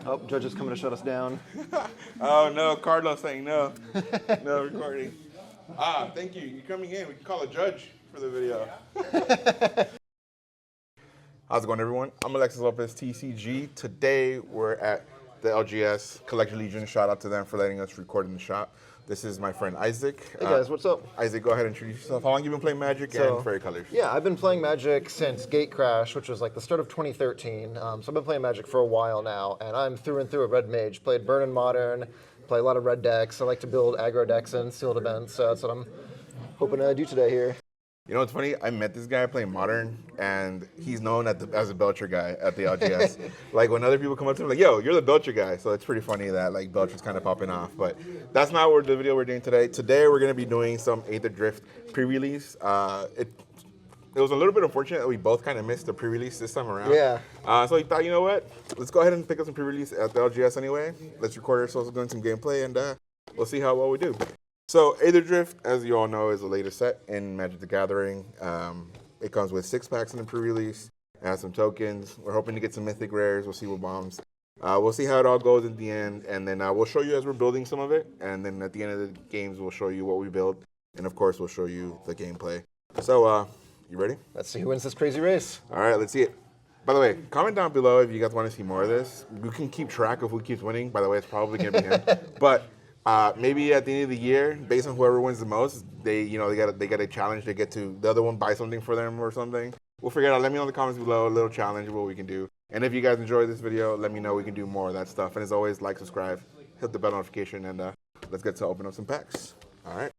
Oh, judge is coming to shut us down. Oh no, Carlos saying no. No recording. Thank you. You're coming in. We can call a judge for the video. How's it going, everyone? I'm Alexis Lopez, TCG. Today we're at the LGS Collector Legion. Shout out to them for letting us record in the shop. This is my friend Isaac. Hey guys, what's up? Isaac, go ahead and introduce yourself. How long have you been playing Magic and Fairy Colors? Yeah, I've been playing Magic since Gate Crash, which was like the start of 2013. So I've been playing Magic for a while now, and I'm through and through a red mage. Played Burn and Modern, play a lot of red decks. I like to build aggro decks and sealed events, so that's what I'm hoping to do today here. You know what's funny? I met this guy playing Modern, and he's known as a Belcher guy at the LGS. Like, when other people come up to him, like, yo, you're the Belcher guy. So it's pretty funny that, like, Belcher's kind of popping off. But that's not what the video we're doing today. Today, we're going to be doing some Aetherdrift pre-release. It was a little bit unfortunate that we both kind of missed the pre-release this time around. Yeah. So we thought, you know what? Let's go ahead and pick up some pre-release at the LGS anyway. Let's record ourselves doing some gameplay, and we'll see how well we do. So Aetherdrift, as you all know, is the latest set in Magic the Gathering. It comes with 6 packs in the pre-release. It has some tokens. We're hoping to get some mythic rares. We'll see what bombs. We'll see how it all goes at the end, and then we'll show you as we're building some of it. And then at the end of the games, we'll show you what we build, and of course, we'll show you the gameplay. So, you ready? Let's see who wins this crazy race. All right, let's see it. By the way, comment down below if you guys want to see more of this. We can keep track of who keeps winning. By the way, it's probably gonna be him, but. Maybe at the end of the year, based on whoever wins the most, they get a challenge. They get to the other one buy something for them or something. We'll figure it out. Let me know in the comments below a little challenge of what we can do. And if you guys enjoy this video, let me know. We can do more of that stuff. And as always, like, subscribe, hit the bell notification, and let's get to open up some packs. All right.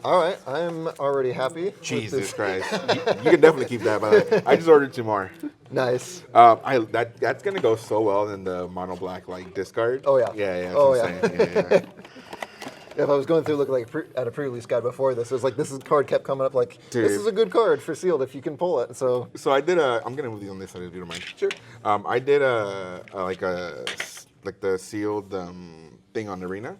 All right, I'm already happy. Jesus Christ. You can definitely keep that, by the way. I just ordered 2 more. Nice. That's gonna go so well in the mono black like discard. Oh yeah. Yeah. Oh insane. yeah. If I was going through looking like at a pre-release guide before this, it was like this card kept coming up like, Dude. this is a good card for sealed if you can pull it. So I did I'm gonna move these on this side if you don't mind. Sure. I did like the sealed thing on Arena,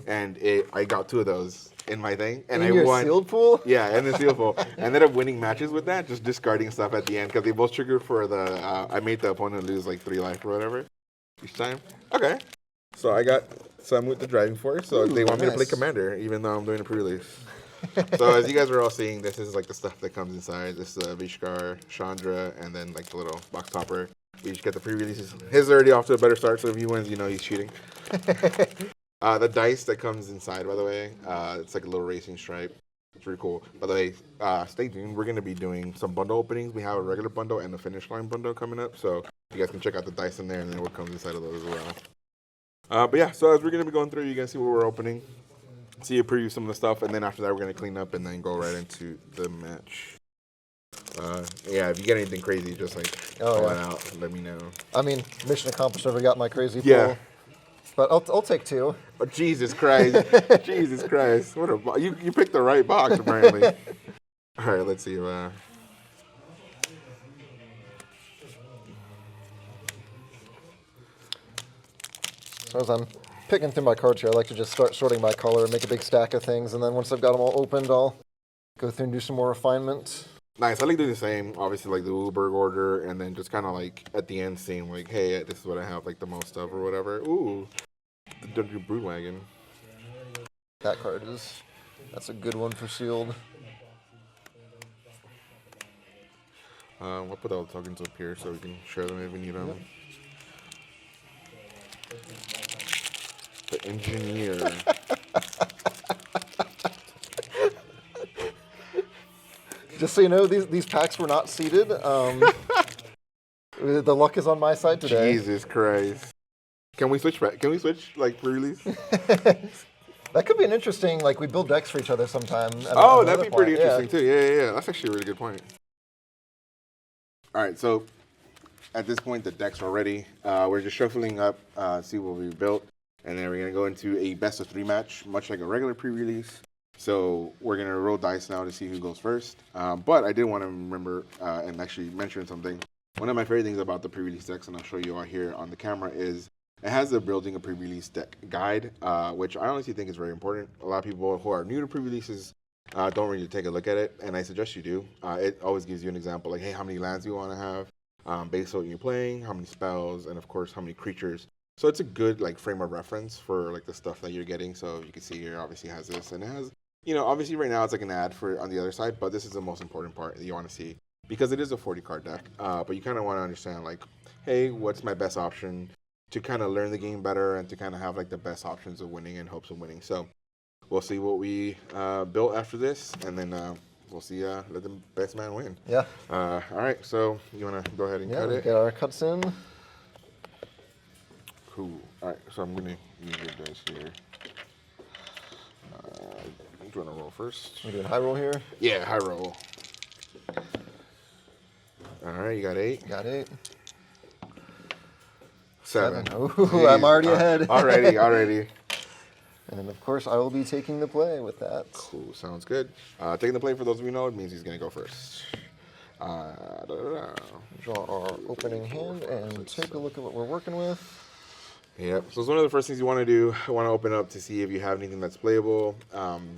and I got 2 of those in my thing, and in I your won. sealed pool? Yeah, in the sealed pool. I ended up winning matches with that, just discarding stuff at the end because they both trigger for the. I made the opponent lose like 3 life or whatever each time. Okay. So I got some with the driving force, so they want me to play commander, even though I'm doing a pre-release. So as you guys are all seeing, this is like the stuff that comes inside. This is Vishkar, Chandra, and then like the little box topper. We each get the pre-releases. His is already off to a better start, so if he wins, you know he's cheating. The dice that comes inside, by the way, it's like a little racing stripe. It's really cool. By the way, stay tuned. We're going to be doing some bundle openings. We have a regular bundle and a finish line bundle coming up, so you guys can check out the dice in there and then what comes inside of those as well. But yeah, so as we're going to be going through, you guys see what we're opening, see a preview some of the stuff, and then after that we're going to clean up and then go right into the match. Yeah, if you get anything crazy, just like call it out, let me know. I mean, mission accomplished. Never got my crazy pull. Yeah. But I'll take 2. Oh, Jesus Christ. Jesus Christ. What a you picked the right box, apparently. All right, let's see. So as I'm picking through my cards here, I like to just start sorting by color, make a big stack of things, and then once I've got them all opened, I'll go through and do some more refinement. Nice. I like doing the same, obviously, like the Uberg order, and then just kind of like at the end seeing like, hey, this is what I have like the most of or whatever. Ooh, the Dungeon Broodwagon. That's a good one for sealed. We'll put all the tokens up here so we can share them if we need them. Yep. The Engineer. Just so you know, these packs were not seeded. The luck is on my side today. Jesus Christ. Can we switch like pre-release? That could be an interesting, like, we build decks for each other sometime. Oh, that'd be pretty interesting too. Yeah. That's actually a really good point. All right, so at this point, the decks are ready. We're just shuffling up, see what we built, and then we're going to go into a best-of-3 match, much like a regular pre-release. So we're going to roll dice now to see who goes first. But I did want to remember and actually mention something. One of my favorite things about the pre-release decks, and I'll show you all here on the camera, is it has the building a pre-release deck guide, which I honestly think is very important. A lot of people who are new to pre-releases don't really take a look at it, and I suggest you do. It always gives you an example, like, hey, how many lands you want to have, based on what you're playing, how many spells, and of course, how many creatures So it's a good like frame of reference for like the stuff that you're getting. So you can see here, obviously has this, and it has, obviously right now it's like an ad for on the other side, but this is the most important part that you want to see because it is a 40 card deck. But you kind of want to understand like, hey, what's my best option to kind of learn the game better and to kind of have like the best options of winning and hopes of winning. So we'll see what we built after this, and then we'll see. Let the best man win. Yeah. All right. So you want to go ahead and cut it? Get our cuts in. Cool. All right. So I'm gonna use your dice here. Do you want to roll first? We're doing high roll here. Yeah, high roll. All right. You got 8. Got 8. 7. Ooh, I'm already ahead. Already. And then, of course, I will be taking the play with that. Cool, sounds good. Taking the play, for those of you who know, it means he's going to go first. Draw our opening hand and take a look at what we're working with. Yep, so it's one of the first things you want to do. I want to open up to see if you have anything that's playable.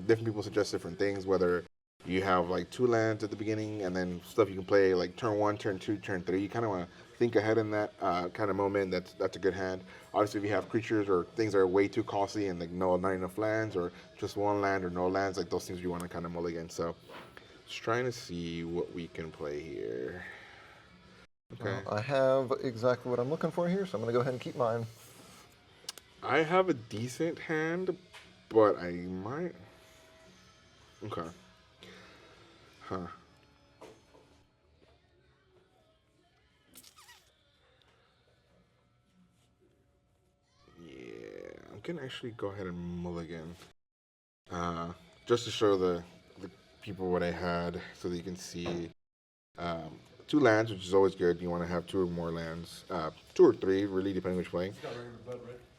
Different people suggest different things, whether you have like 2 lands at the beginning and then stuff you can play like turn 1, turn 2, turn 3. You kind of want to think ahead in that kind of moment. That's a good hand. Obviously, if you have creatures or things that are way too costly and like not enough lands or just 1 land or no lands, like those things you want to kind of mulligan. So just trying to see what we can play here. Okay. I have exactly what I'm looking for here, so I'm going to go ahead and keep mine. I have a decent hand, but I might... Okay. Huh. Yeah, I'm gonna actually go ahead and mulligan. Just to show the people what I had, so that you can see 2 lands, which is always good. You want to have 2 or more lands, 2 or 3, really, depending which way.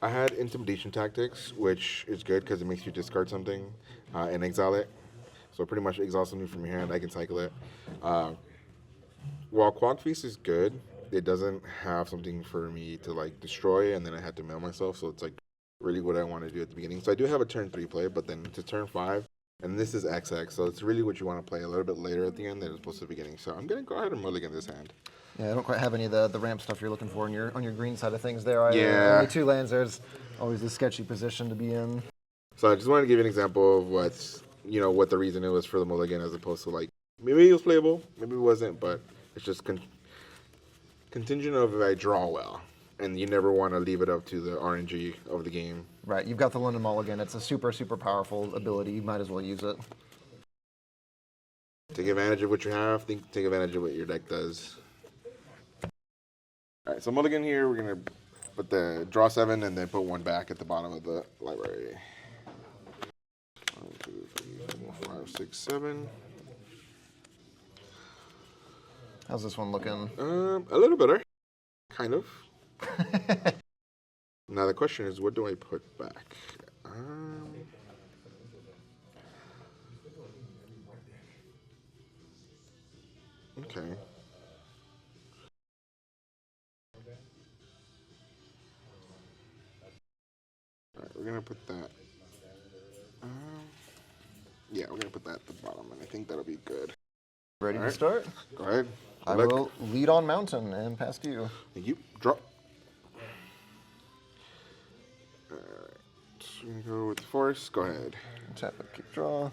I had Intimidation Tactics, which is good because it makes you discard something and exile it. So pretty much exile something from your hand, I can cycle it. While Quag Feast is good, it doesn't have something for me to like destroy, and then I had to mail myself. So it's like really what I want to do at the beginning. So I do have a turn 3 play, but then to turn 5, and this is XX, so it's really what you want to play a little bit later at the end than it's supposed to the beginning. So I'm gonna go ahead and mulligan this hand. Yeah, I don't quite have any of the ramp stuff you're looking for on your green side of things there. Yeah. Only 2 lands. There's always a sketchy position to be in. So I just wanted to give you an example of what the reason it was for the mulligan, as opposed to like maybe it was playable, maybe it wasn't, but it's just contingent of if I draw well, and you never want to leave it up to the RNG of the game. Right, you've got the London Mulligan. It's a super, super powerful ability. You might as well use it. Take advantage of what you have. Take advantage of what your deck does. All right, so mulligan here, we're gonna put the draw 7 and then put 1 back at the bottom of the library. 1, 2, 3, 4, 5, 6, 7. How's this one looking? A little better, kind of. Now the question is, what do I put back? Okay. All right, we're gonna put that. Yeah, we're gonna put that at the bottom, and I think that'll be good. Ready to start? Go ahead. I will lead on mountain and pass to you. Thank you. Drop. Alright. We're gonna go with force. Go ahead. Tap and keep draw.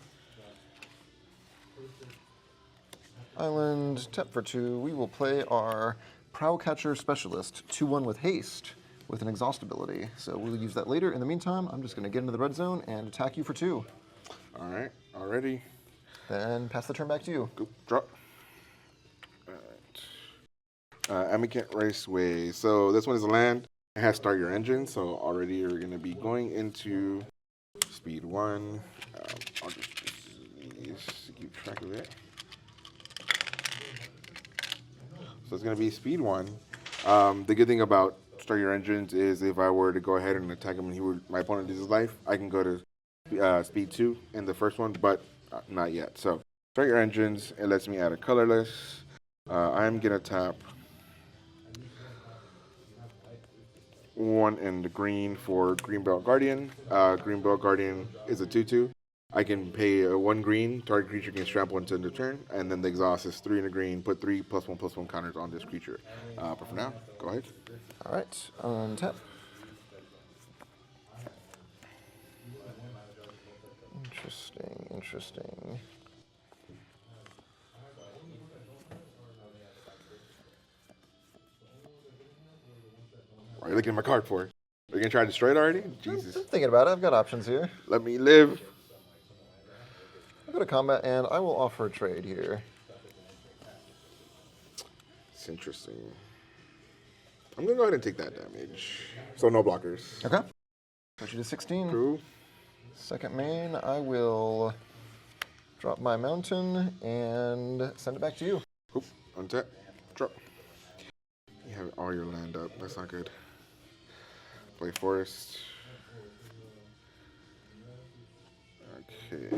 Island, tap for 2. We will play our Prowcatcher Specialist, 2/1 with haste, with an exhaust ability. So we'll use that later. In the meantime, I'm just going to get into the red zone and attack you for 2. All right, already. Then pass the turn back to you. Go, drop. All right. Amicant Raceway. So this one is a land. It has start your engine. So already you're going to be going into speed 1. I'll just keep track of it. So it's going to be speed 1. The good thing about start your engines is if I were to go ahead and attack him and my opponent loses his life, I can go to speed 2 in the first one, but not yet. So start your engines. It lets me add a colorless. I'm going to tap 1 in the green for Greenbelt Guardian. Greenbelt Guardian is a 2/2. I can pay 1 green, target creature can trample until the turn, and then the exhaust is 3 in the green, put 3 +1/+1 counters on this creature. But for now, go ahead. All right, untap. Interesting. What are you looking at my card for? Are you gonna try to destroy it already? Jesus. I'm thinking about it. I've got options here. Let me live. I'll go to combat, and I will offer a trade here. It's interesting. I'm gonna go ahead and take that damage. So no blockers. Okay. Put you to 16. Cool. Second main, I will drop my mountain and send it back to you. Oop, untap, drop. You have all your land up. That's not good. Play forest. Okay.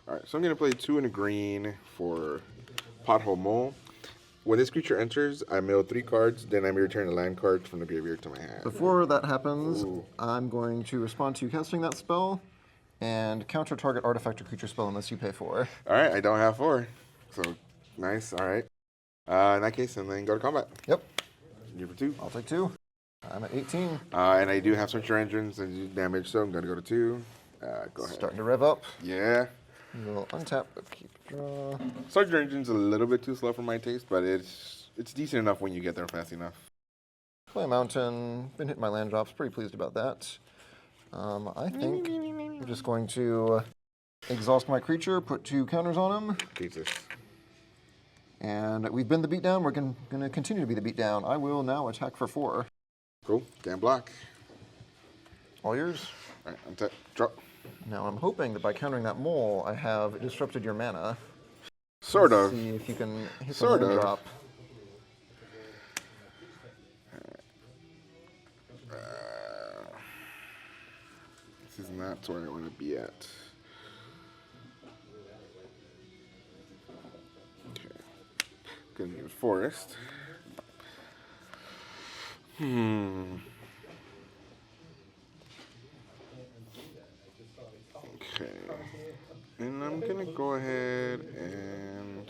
Alright, so I'm going to play 2 in a green for Pothole Mole. When this creature enters, I mill 3 cards, then I may return a land card from the graveyard to my hand. Before that happens, Ooh. I'm going to respond to you casting that spell and counter target artifact or creature spell unless you pay 4. Alright, I don't have 4. So, nice, alright. In that case, and then go to combat. Yep. You for 2. I'll take 2. I'm at 18. And I do have Search Your Engines and do damage, so I'm going to go to 2. Go ahead. Starting to rev up. Yeah. We'll untap, but keep draw. Search Your Engine's a little bit too slow for my taste, but it's decent enough when you get there fast enough. Play a mountain. Been hitting my land drops. Pretty pleased about that. I think I'm just going to exhaust my creature, put 2 counters on him. Jesus. And we've been the beatdown. We're going to continue to be the beatdown. I will now attack for 4. Cool. Can't block. All yours. All right, untap, drop. Now I'm hoping that by countering that mole, I have disrupted your mana. Sort Let's of. see if you can hit Sort the land of. drop. This is not where I want to be at. Okay. Gonna use forest. Okay. And I'm gonna go ahead and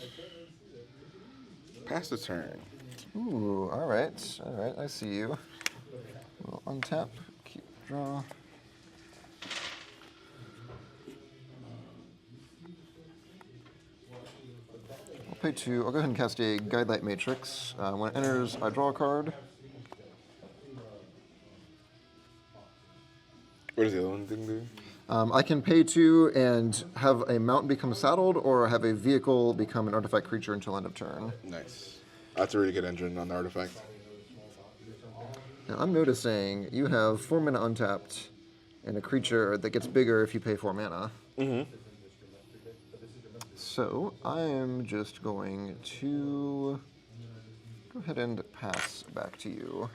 pass the turn. Ooh, all right. All right, I see you. We'll untap, keep draw. I'll pay 2. I'll go ahead and cast a Guidelight Matrix. When it enters, I draw a card. What does the other one thing do? I can pay 2 and have a mountain become saddled, or have a vehicle become an artifact creature until end of turn. Nice. That's a really good engine on the artifact. Now I'm noticing you have 4 mana untapped, and a creature that gets bigger if you pay 4 mana. Mm-hmm. So I am just going to go ahead and pass back to you.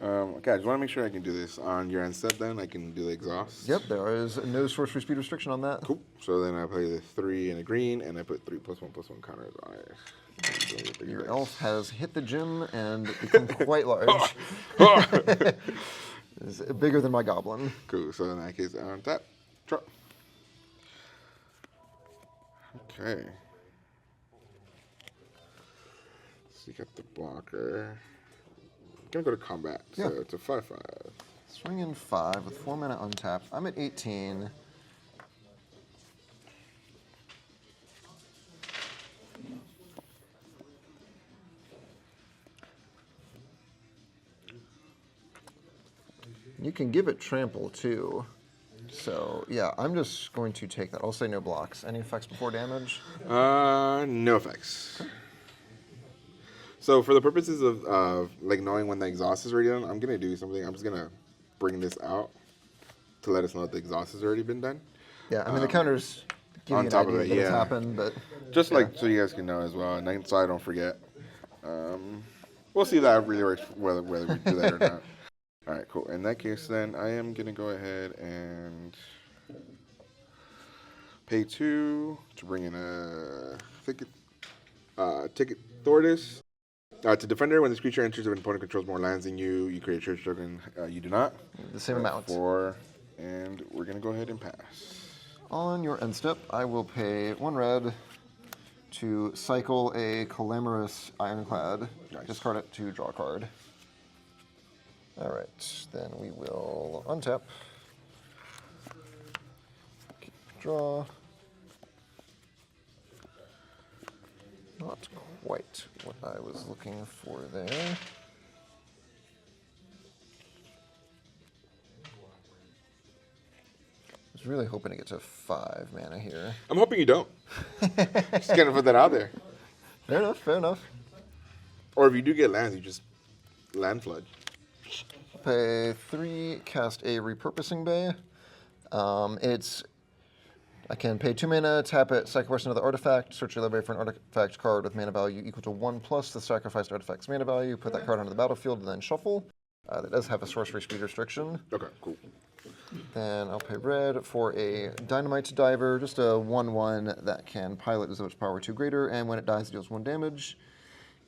Okay, I just want to make sure I can do this. On your end step, then, I can do the exhaust. Yep, there is no sorcery speed restriction on that. Cool. So then I play the 3 in a green, and I put 3+1/+1 counters on it. Your elf has hit the gym and become quite large. It's bigger than my goblin. Cool. So in that case, tap, drop. Okay. So you got the blocker. I'm gonna go to combat. So Yeah. it's a 5/5. Swing in 5 with 4 mana untapped. I'm at 18. You can give it trample too. So yeah, I'm just going to take that. I'll say no blocks. Any effects before damage? No effects. So for the purposes of like knowing when the exhaust is already done, I'm gonna do something. I'm just gonna bring this out to let us know that the exhaust has already been done. Yeah, I mean the counters give on you an top of idea it, that it's yeah. happened, but Just yeah. like so you guys can know as well, and so I don't forget. We'll see if that really works, whether we do that or not. All right, cool. In that case, then I am gonna go ahead and pay 2 to bring in a ticket Thordis. To defender, when this creature enters, if an opponent controls more lands than you, you create a church token. You do not. The same amount. 4, and we're gonna go ahead and pass. On your end step, I will pay 1 red to cycle a Calamarous Ironclad. Nice. Discard it to draw a card. All right, then we will untap. Draw. Not quite what I was looking for there. I was really hoping to get to 5 mana here. I'm hoping you don't. Just gonna put that out there. Fair enough, fair enough. Or if you do get lands, you just land flood. Pay 3, cast a Repurposing Bay. I can pay 2 mana, tap it, sacrifice another artifact, search your library for an artifact card with mana value equal to 1 plus the sacrificed artifact's mana value, put that card onto the battlefield, and then shuffle. That does have a sorcery speed restriction. Okay, cool. Then I'll pay red for a Dynamite Diver, just a 1/1 that can pilot as though its power 2 greater, and when it dies, it deals 1 damage.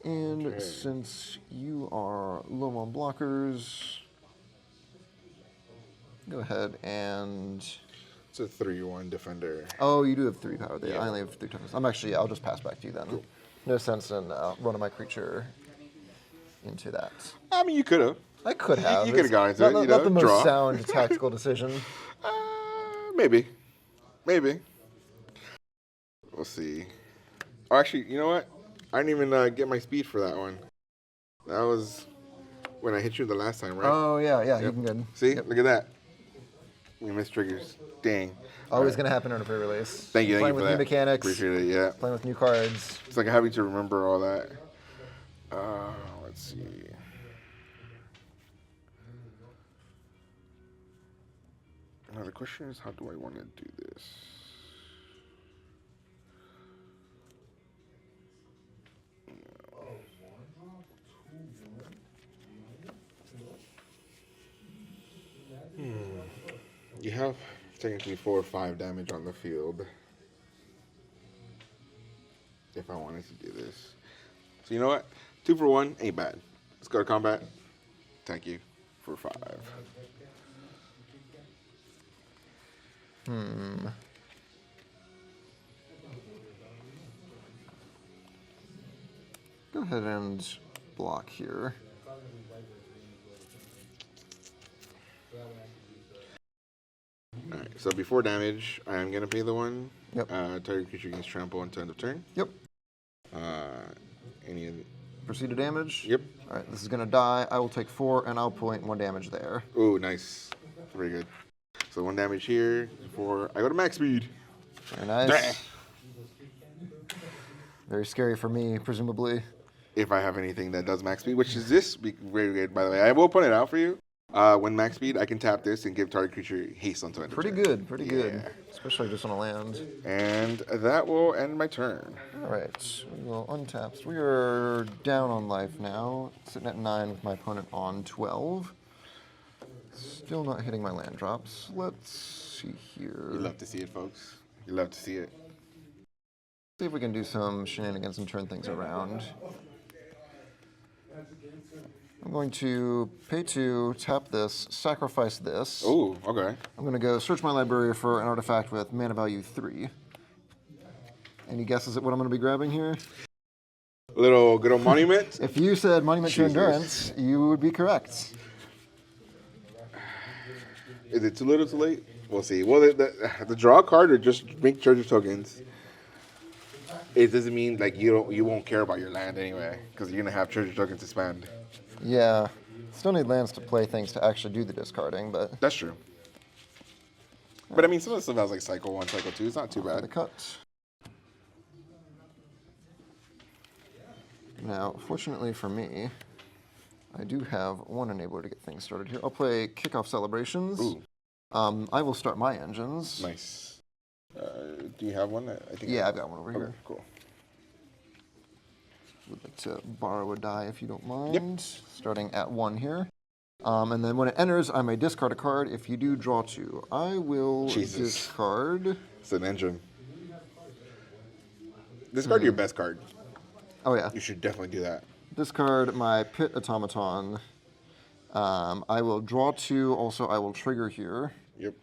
And since you are low on blockers, go ahead and... It's a 3/1 defender. Oh, you do have 3 power there. Yeah. I only have 3 toughness. I'll just pass back to you then. Cool. No sense in running my creature into that. I mean, you could have. I could have. You could have gone into it, you know, not the most draw. sound tactical decision. Maybe. Maybe. We'll see. Oh, actually, you know what? I didn't even get my speed for that one. That was when I hit you the last time, right? Oh, yeah, you can go. See? Look at that. We missed triggers. Dang. Always going to happen on a pre-release. Thank you Playing for with that. new mechanics. Appreciate it, yeah. Playing with new cards. It's like having to remember all that. Let's see. Now the question is, how do I want to do this? You have technically 4 or 5 damage on the field. If I wanted to do this. So you know what? 2 for 1 ain't bad. Let's go to combat. Thank you for 5. Go ahead and block here. Alright, so before damage, I am going to pay the 1. Yep. Target creature gains trample until end of turn. Yep. Any? Proceed to damage. Yep. All right, this is going to die. I will take 4, and I'll point 1 damage there. Oh, nice. Very good. So 1 damage here. 4. I go to max speed. Very nice. Very scary for me, presumably. If I have anything that does max speed, which is this. Very good, by the way. I will point it out for you. When max speed, I can tap this and give target creature haste until end of turn. Pretty good. Especially just on a land. And that will end my turn. All right, we will untap. So we are down on life now, sitting at 9 with my opponent on 12. Still not hitting my land drops. Let's see here. You love to see it, folks. You love to see it. See if we can do some shenanigans and turn things around. I'm going to pay 2, tap this, sacrifice this. Oh, okay. I'm going to go search my library for an artifact with mana value 3. Any guesses at what I'm going to be grabbing here? Good old monument. If you said Monument to Jesus. Endurance, you would be correct. Is it too little, too late? We'll see. Well, the draw card or just make treasure tokens. It doesn't mean like you won't care about your land anyway, because you're gonna have treasure tokens to spend. Yeah. Still need lands to play things to actually do the discarding, but... That's true. But I mean, some of the stuff has like cycle 1, cycle 2. It's not too The bad. cut. Now, fortunately for me, I do have 1 enabler to get things started here. I'll play Kickoff Celebrations. Ooh. I will start my engines. Nice. Do you have one? I think. Yeah, I've got one over Okay, here. cool. Would like to borrow a die if you don't mind. Starting at 1 here. And then when it enters, I may discard a card. If you do draw 2, I will discard. It's an engine. Discard your best card. Oh, yeah. You should definitely do that. Discard my Pit Automaton. I will draw 2. Also, I will trigger here. Yep.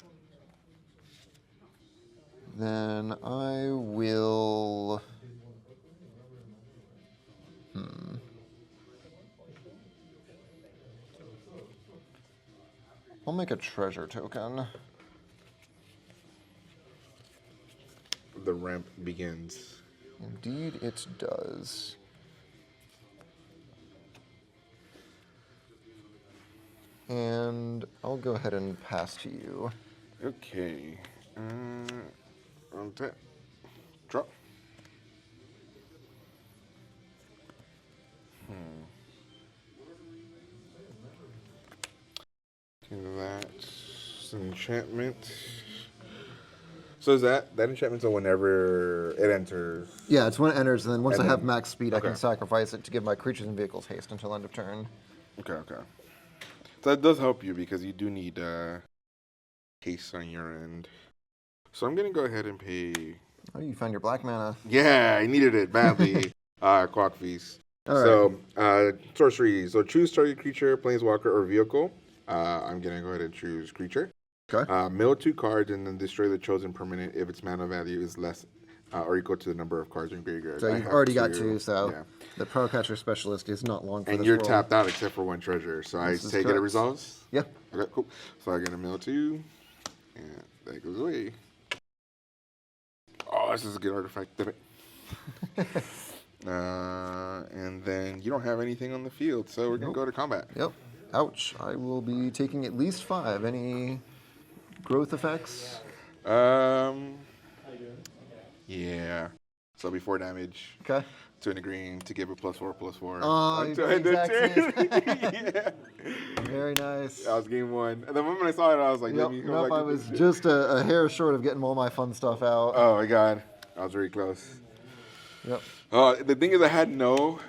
Then I will... I'll make a treasure token. ramp begins. Indeed, it does. And I'll go ahead and pass to you. Okay. On tap. Drop. That's an enchantment. So is that enchantment? So whenever it enters. Yeah, it's when it enters, and then once And I have then- max speed, I okay. can sacrifice it to give my creatures and vehicles haste until end of turn. Okay. So that does help you because you do need haste on your end. So I'm gonna go ahead and pay. Oh, you found your black mana. Yeah, I needed it badly. Clock Feast. All right. So, sorcery. So choose target creature, planeswalker, or vehicle. I'm gonna go ahead and choose creature. Okay. Mill 2 cards and then destroy the chosen permanent if its mana value is less or equal to the number of cards in graveyard. So I you've have already got two, so yeah. the Prowcatcher Specialist is not long for And this you're world. tapped out except for one treasure. So This I is take it, it correct. resolves? Yeah. Okay, cool. So I get a mill 2, and that goes away. Oh, this is a good artifact. Damn it. And then you don't have anything on the field, so we're going to go to combat. Yep. Ouch. I will be taking at least 5. Any growth effects? Yeah. So before damage. Okay. 2 in the green to give it +4/+4. Oh, Until the end of exact turn. Yeah. Very nice. That was game 1. And the moment I saw it, I was like, Yep. let me go Nope, back I to was this. just a hair short of getting all my fun stuff out. Oh my god. I was very close. Yep. The thing is, I had no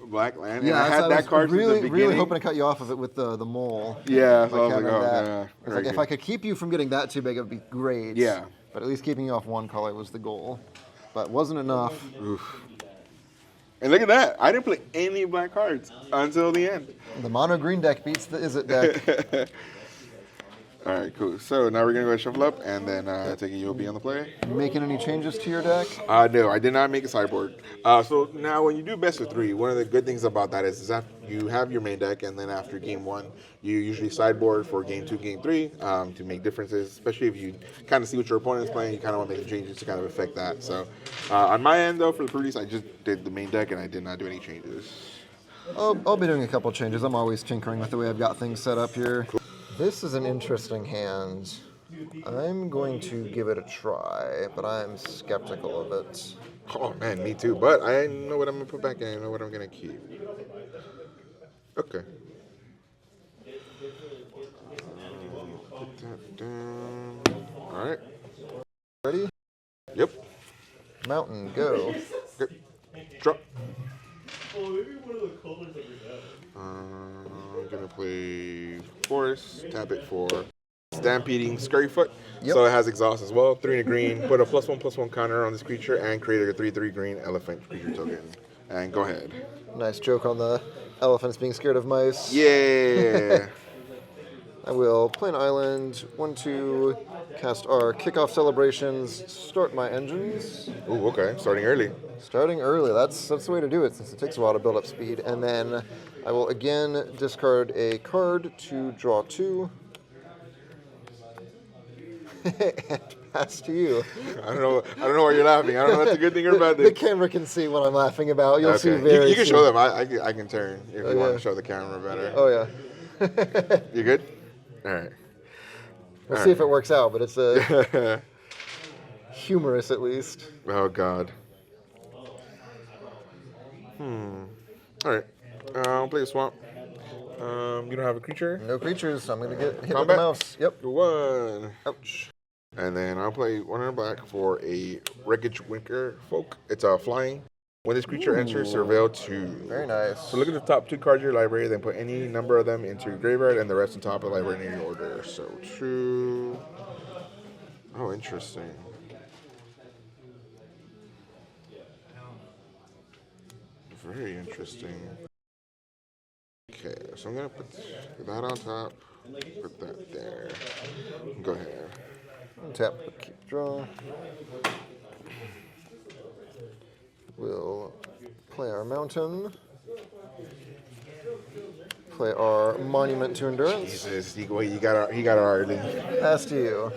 black land, and I so had that was card really, from the beginning. really hoping to cut you off of it with the mole. Yeah, so I Like was like, having oh, that. yeah. I was very like, if good. I could keep you from getting that too big, it would be great. Yeah. But at least keeping you off one color was the goal. But wasn't enough. Oof. And look at that. I didn't play any black cards until the end. The mono green deck beats the Is It deck. All right, cool. So now we're going to go shuffle up, and then take a UOB on the play. Making any changes to your deck? No, I did not make a sideboard. So now when you do best of 3, one of the good things about that is that you have your main deck, and then after game 1, you usually sideboard for game 2, game 3 to make differences, especially if you kind of see what your opponent is playing, you kind of want to make changes to kind of affect that. So on my end, though, for the produce, I just did the main deck, and I did not do any changes. I'll be doing a couple changes. I'm always tinkering with the way I've got things set up here. This is an interesting hand. I'm going to give it a try, but I'm skeptical of it. Oh, man, me too. But I know what I'm going to put back in. I know what I'm going to keep. Okay. Put that down. All right. Ready? Yep. Mountain, go. Okay. Drop. I'm going to play Forest, tap it for Stampeding Scurryfoot. Yep. So it has exhaust as well. 3 in the green. Put a +1/+1 counter on this creature and create a 3/3 green elephant creature token. And go ahead. Nice joke on the elephants being scared of mice. Yeah. I will play an island, 1/2, cast our kickoff celebrations, start my engines. Ooh, okay. Starting early. Starting early, that's the way to do it since it takes a while to build up speed. And then I will again discard a card to draw 2. And pass to you. I don't know why you're laughing. I don't know if that's a good thing or a bad The thing. camera can see what I'm laughing about. You'll see Okay. very You can soon. show them. I can turn if you want yeah. to show the camera better. Oh yeah. You good? All right. We'll see if it works out, but it's humorous at least. Oh God. All right. I'll play a swamp. You don't have a creature? No creatures, so I'm gonna get hit with Combat? the mouse. Yep. 1. Ouch. And then I'll play 1 in a black for a Wreckage Winker Folk. It's flying. When this creature enters, surveil 2. Very nice. So look at the top 2 cards of your library, then put any number of them into your graveyard and the rest on top of the library in your order. So 2. Oh, interesting. Very interesting. Okay, so I'm going to put that on top, put that there. Go ahead. Tap, keep draw. We'll play our mountain. Play our monument to endurance. Jesus, he got it already. Pass to you.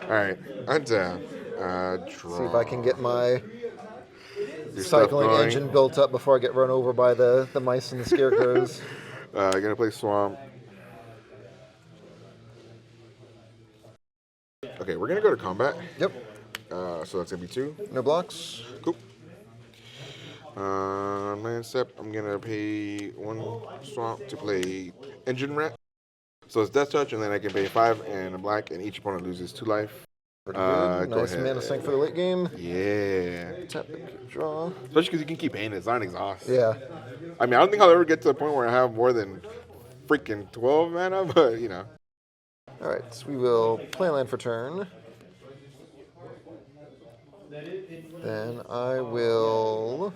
All right, untap. Draw. See if I can get my Your stuff cycling going. engine built up before I get run over by the mice and the scarecrows. Gonna play Swamp. Okay, we're gonna go to combat. Yep. So that's gonna be 2. No blocks. Cool. Man step, I'm gonna pay 1 Swamp to play Engine Rat. So it's Death Touch, and then I can pay 5 and a black, and each opponent loses 2 life. Pretty good. Go Nice ahead. mana sink for the late game. Yeah. Tap and draw. Especially because you can keep paying it. It's not an exhaust. Yeah. I mean, I don't think I'll ever get to the point where I have more than freaking 12 mana, but you know. All right. So we will play land for turn. Then I will.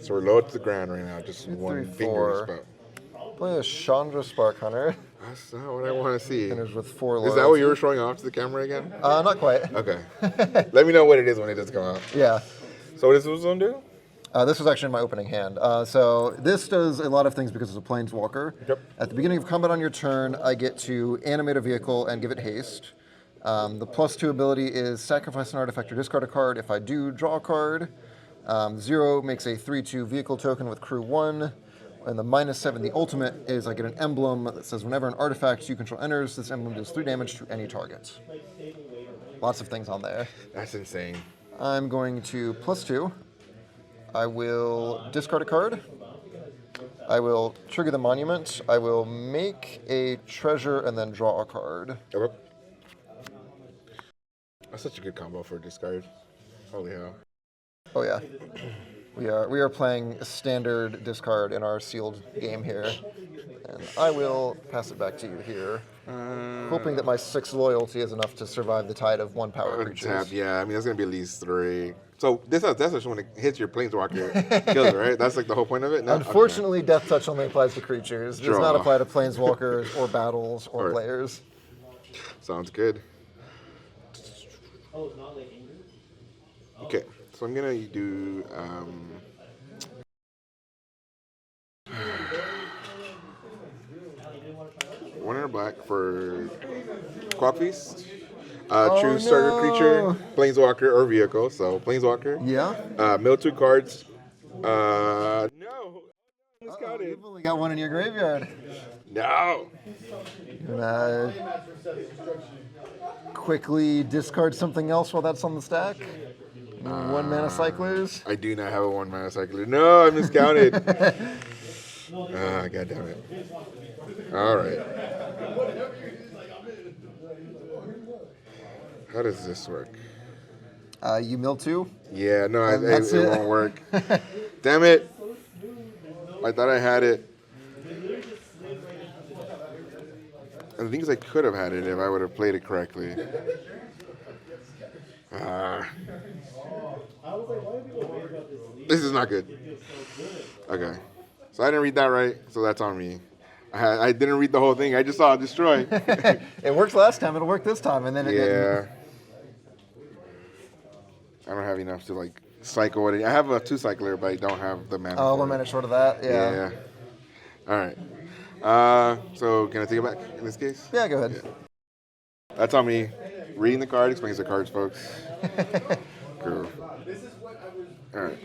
So we're low to the ground right now, just 1 3, finger 4. spell. Play a Chandra Spark Hunter. That's not what I want to see. Finish with 4 Is that what loyalty. you were showing off to the camera again? Not quite. Okay. Let me know what it is when it does come out. Yeah. So what does this one do? This was actually my opening hand. So this does a lot of things because it's a planeswalker. Yep. At the beginning of combat on your turn, I get to animate a vehicle and give it haste. The +2 ability is sacrifice an artifact or discard a card. If I do, draw a card. 0 makes a 3/2 vehicle token with crew 1. And the -7, the ultimate, is I get an emblem that says whenever an artifact you control enters, this emblem deals 3 damage to any target. Lots of things on there. That's insane. I'm going to +2. I will discard a card. I will trigger the monument. I will make a treasure and then draw a card. Okay. That's such a good combo for a discard. Holy hell. Oh yeah. We are playing standard discard in our sealed game here. And I will pass it back to you here. Hoping that my 6 loyalty is enough to survive the tide of 1 power creatures. Tap, yeah, I mean, that's going to be at least 3. So that's just when it hits your planeswalker, kills it, right? That's like the whole point of it? No? Unfortunately, Death Touch only applies to creatures. It does not Draw. apply to planeswalkers or battles or Alright. players. Sounds good. Okay, so I'm going to do... one in a black for Clock Feast. Choose starter creature, planeswalker, or vehicle. So planeswalker. Yeah? Mill 2 cards. No. Miscounted. You've only got 1 in your graveyard. No. Quickly discard something else while that's on the stack. 1 mana cyclers. I do not have a 1 mana cycler. No, I miscounted. God damn it. All right. How does this work? You mill 2. Yeah, no, That's it it. won't work. Damn it. I thought I had it. And the thing is, I could have had it if I would have played it correctly. This is not good. Okay. So I didn't read that right, so that's on me. I didn't read the whole thing. I just saw destroy. It worked last time, it'll work this time, and then it didn't. Yeah. I don't have enough to like cycle it. I have a 2 cycler, but I don't have the mana. Oh, for 1 it. minute short of that. Yeah. Yeah. All right. So can I take it back in this case? Yeah, go ahead. That's on me. Reading the card explains the cards, folks. Cool. All right.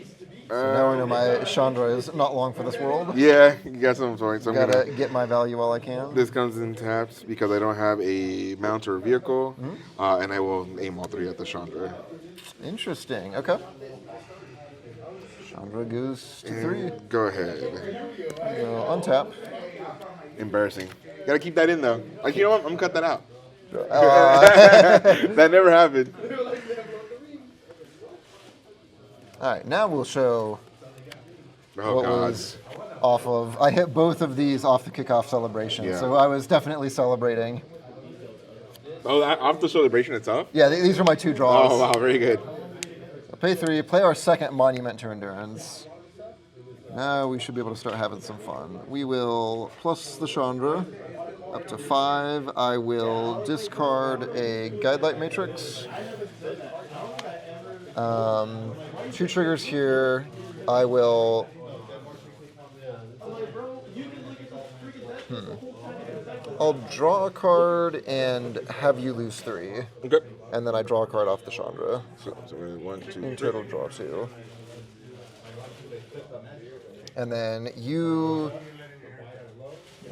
Now I know my Chandra is not long for this world. Yeah, you got some points. So I'm Gotta gonna, get my value while I can. this comes in tapped because I don't have a mount or a vehicle, and I will aim all 3 at the Chandra. Interesting. Okay. Chandra goes to 3. Go ahead. Untap. Embarrassing. Gotta keep that in though. Like, you know what? I'm gonna cut that out. Uh, That never happened. All right, now we'll show Oh what God. was off of. I hit both of these off the kickoff celebration, Yeah. so I was definitely celebrating. Oh, off the celebration itself? Yeah, these are my 2 draws. Oh wow, very good. Pay 3, play our 2nd Monument to Endurance. Now we should be able to start having some fun. We will plus the Chandra up to 5. I will discard a Guidelight Matrix. 2 triggers here. I will... I'll draw a card and have you lose 3. Okay. And then I draw a card off the Chandra. So 1, 2, 3. In total, draw 2. And then you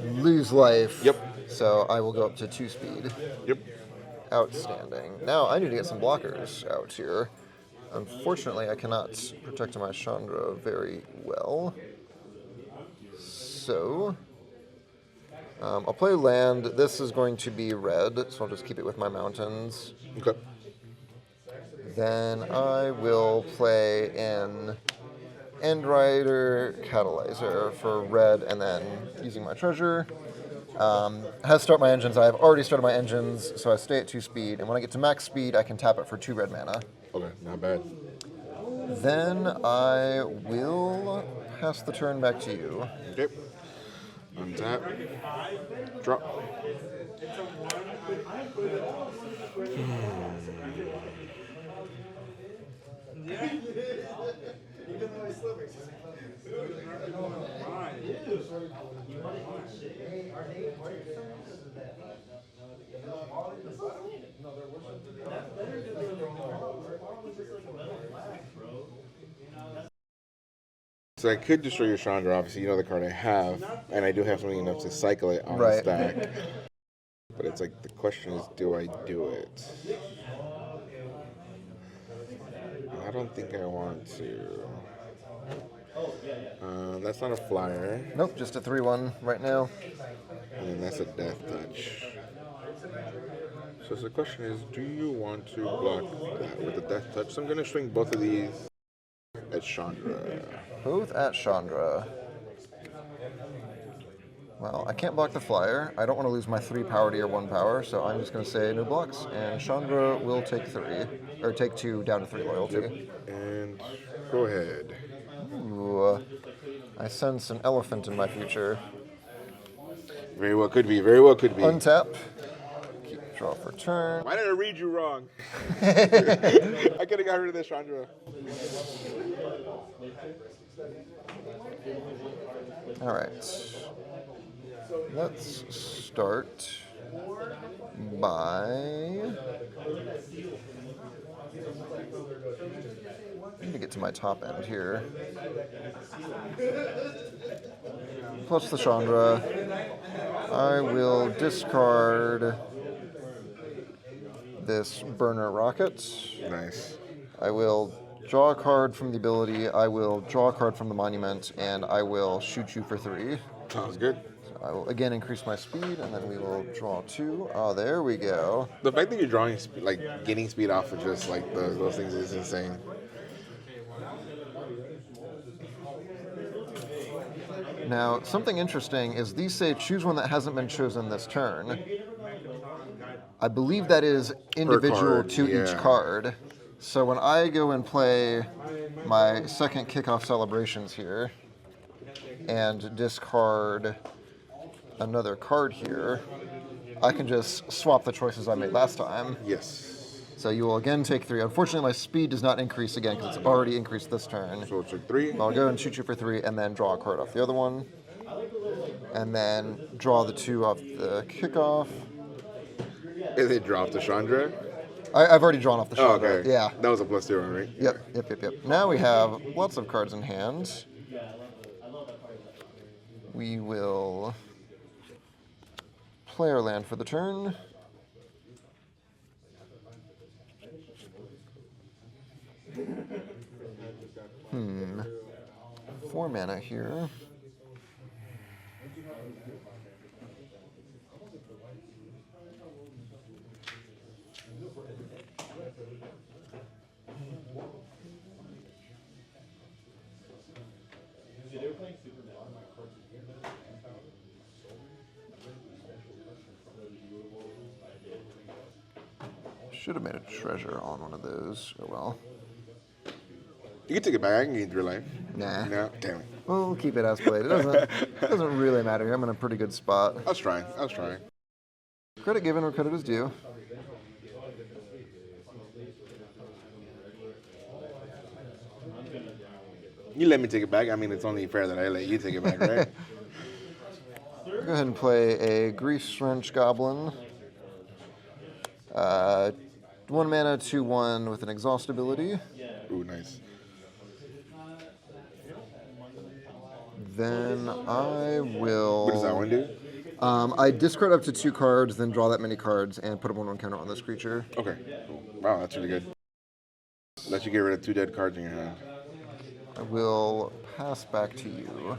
lose life. Yep. So I will go up to 2 speed. Yep. Outstanding. Now I need to get some blockers out here. Unfortunately, I cannot protect my Chandra very well. So I'll play land. This is going to be red, so I'll just keep it with my mountains. Okay. Then I will play an Endrider Catalyzer for red, and then using my treasure. Has start my engines. I have already started my engines, so I stay at 2 speed. And when I get to max speed, I can tap it for 2 red mana. Okay, not bad. Then I will pass the turn back to you. Okay. Untap. Drop. So I could destroy your Chandra, obviously, you know the card I have, and I do have something enough to cycle it on the stack. But it's like, the question is, do I do it? I don't think I want to. That's not a flyer. Nope, just a 3/1 right now. And that's a death touch. So the question is, do you want to block that with a death touch? So I'm going to swing both of these at Chandra. Both at Chandra. Well, I can't block the flyer. I don't want to lose my 3 power to your 1 power, so I'm just going to say no blocks. And Chandra will take 3, or take 2 down to 3 loyalty. Yep. And go ahead. Ooh, I sense an elephant in my future. Very well could be, very well could be. Untap. Keep draw for turn. Why did I read you wrong? I could have got rid of this Chandra. All right. Let's start by... I need to get to my top end here. Plus the Chandra. I will discard this Burner Rocket. Nice. I will draw a card from the ability, I will draw a card from the monument, and I will shoot you for 3. Sounds good. I will again increase my speed, and then we will draw 2. Oh, there we go. The fact that you're drawing, like, getting speed off of just, like, those things is insane. Now, something interesting is these say choose one that hasn't been chosen this turn. I believe that is individual card, to each yeah. card. So when I go and play my second kickoff celebrations here and discard another card here, I can just swap the choices I made last time. Yes. So you will again take 3. Unfortunately, my speed does not increase again because it's already increased this turn. So it's like 3. I'll go and shoot you for 3 and then draw a card off the other one. And then draw the 2 off the kickoff. Is it drop the Chandra? I've already drawn off the Oh, Chandra. okay. Yeah. That was a +2 one, right? Yep. Now we have lots of cards in hand. We will play our land for the turn. 4 mana here. Should have made a treasure on one of those. Oh well. You can take it back. I can gain 3 life. Nah. No, damn it. We'll keep it as played. It doesn't really matter here. I'm in a pretty good spot. I was trying. Credit given where credit is due. You let me take it back. I mean, it's only fair that I let you take it back, right? We're go ahead and play a Grease Wrench Goblin. 1 mana, 2/1 with an exhaust ability. Ooh, nice. Then I will. What does that one do? I discard up to 2 cards, then draw that many cards, and put a 1/1 counter on this creature. Okay. Cool. Wow, that's really good. Let you get rid of 2 dead cards in your hand. I will pass back to you.